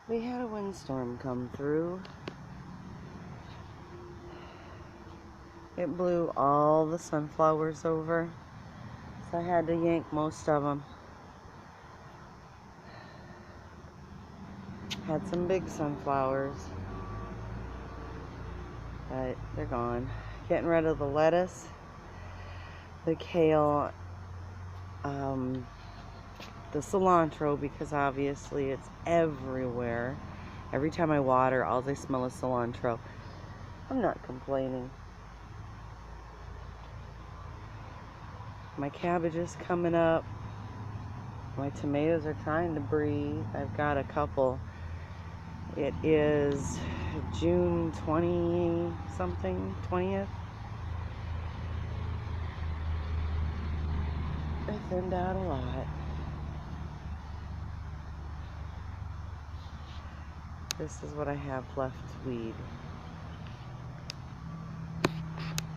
We had a windstorm come through. It blew all the sunflowers over, so I had to yank most of them. Had some big sunflowers, but they're gone. Getting rid of the lettuce, the kale, the cilantro, because obviously it's everywhere. Every time I water, all I smell is cilantro. I'm not complaining. My cabbage is coming up. My tomatoes are trying to breathe. I've got a couple. It is June 20 something, 20th. I thinned out a lot. This is what I have left to weed.